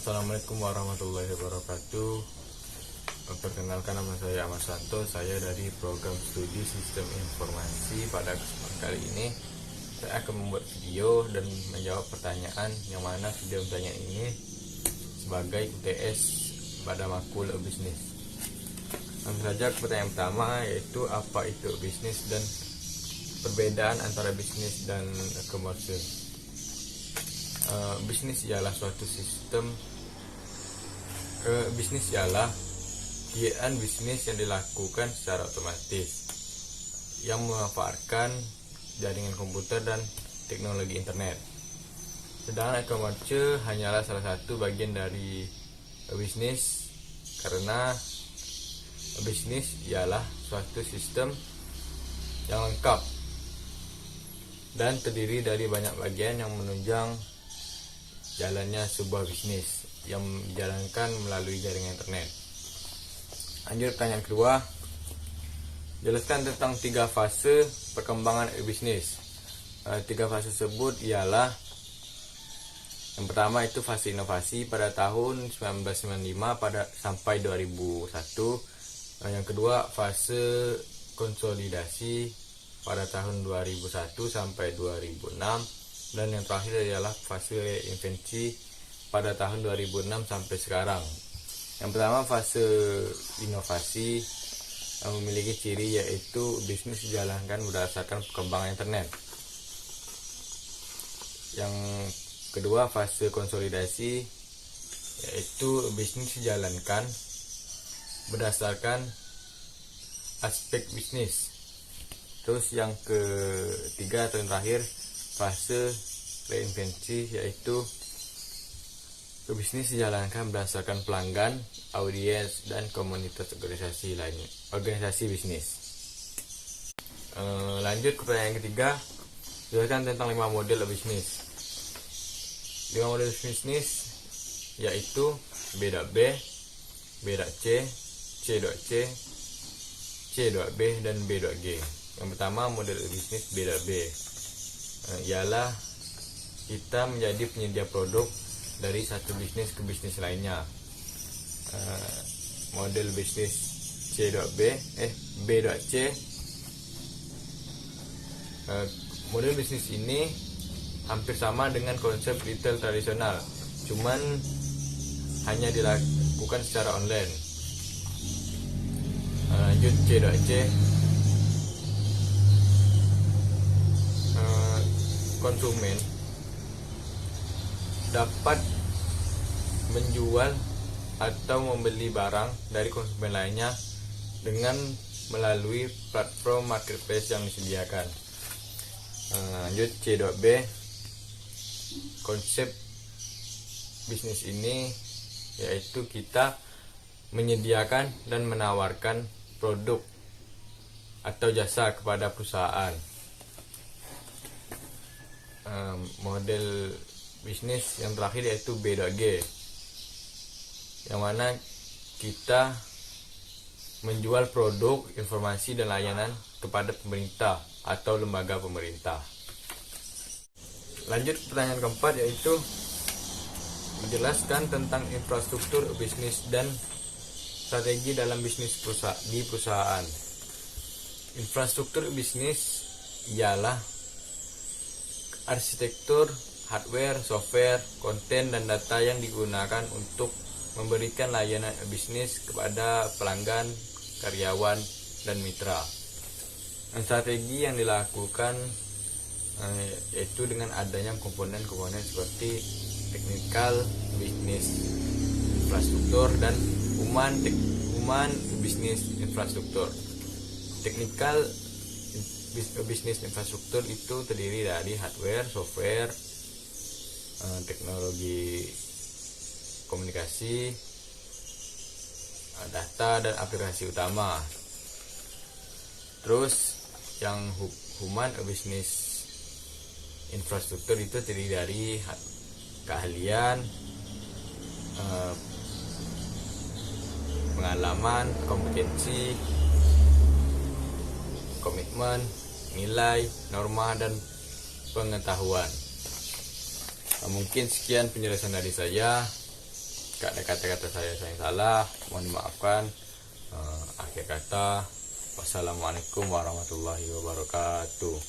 Assalamualaikum warahmatullahi wabarakatuh. Perkenalkan, nama saya Ahmad Santo. Saya dari program studi Sistem Informasi. Pada kesempatan kali ini saya akan membuat video dan menjawab pertanyaan, yang mana video pertanyaan ini sebagai UTS pada makul bisnis. Langsung saja ke pertanyaan pertama, yaitu apa itu bisnis dan perbedaan antara bisnis dan komersil. Bisnis ialah suatu sistem. Bisnis ialah kegiatan bisnis yang dilakukan secara otomatis yang memanfaatkan jaringan komputer dan teknologi internet. Sedangkan komersil hanyalah salah satu bagian dari bisnis, karena bisnis ialah suatu sistem yang lengkap dan terdiri dari banyak bagian yang menunjang jalannya sebuah bisnis yang dijalankan melalui jaringan internet. Lanjut pertanyaan kedua, jelaskan tentang 3 fase perkembangan bisnis. 3 fase tersebut ialah, yang pertama itu fase inovasi pada tahun 1995 sampai 2001. Yang kedua fase konsolidasi pada tahun 2001 sampai 2006. Dan yang terakhir adalah fase reinvensi pada tahun 2006 sampai sekarang. Yang pertama, fase inovasi memiliki ciri yaitu bisnis dijalankan berdasarkan perkembangan internet. Yang kedua, fase konsolidasi yaitu bisnis dijalankan berdasarkan aspek bisnis. Terus yang ketiga atau yang terakhir, fase reinvensi yaitu bisnis dijalankan berdasarkan pelanggan, audiens, dan komunitas organisasi bisnis. Lanjut ke pertanyaan ketiga, jelaskan tentang 5 model bisnis. 5 model bisnis yaitu B.B, B.C, C.C, C.B, dan B.G. Yang pertama, model bisnis B.B ialah kita menjadi penyedia produk dari satu bisnis ke bisnis lainnya. Model bisnis B.C, model bisnis ini hampir sama dengan konsep retail tradisional, cuman hanya dilakukan secara online. Lanjut C.C, konsumen dapat menjual atau membeli barang dari konsumen lainnya dengan melalui platform marketplace yang disediakan. Lanjut C.B, konsep bisnis ini yaitu kita menyediakan dan menawarkan produk atau jasa kepada perusahaan. Model bisnis yang terakhir yaitu B.G, yang mana kita menjual produk, informasi, dan layanan kepada pemerintah atau lembaga pemerintah. Lanjut pertanyaan keempat, yaitu menjelaskan tentang infrastruktur bisnis dan strategi dalam bisnis di perusahaan. Infrastruktur bisnis ialah arsitektur, hardware, software, konten, dan data yang digunakan untuk memberikan layanan bisnis kepada pelanggan, karyawan, dan mitra. Strategi yang dilakukan yaitu dengan adanya komponen-komponen seperti teknikal bisnis infrastruktur dan human bisnis infrastruktur. Teknikal bisnis infrastruktur itu terdiri dari hardware, software, teknologi komunikasi, data, dan aplikasi utama. Terus yang human bisnis infrastruktur itu terdiri dari keahlian, pengalaman, kompetensi, komitmen, nilai, norma, dan pengetahuan. Mungkin sekian penjelasan dari saya. Jika ada kata-kata saya yang salah, mohon dimaafkan. Akhir kata, wassalamualaikum warahmatullahi wabarakatuh.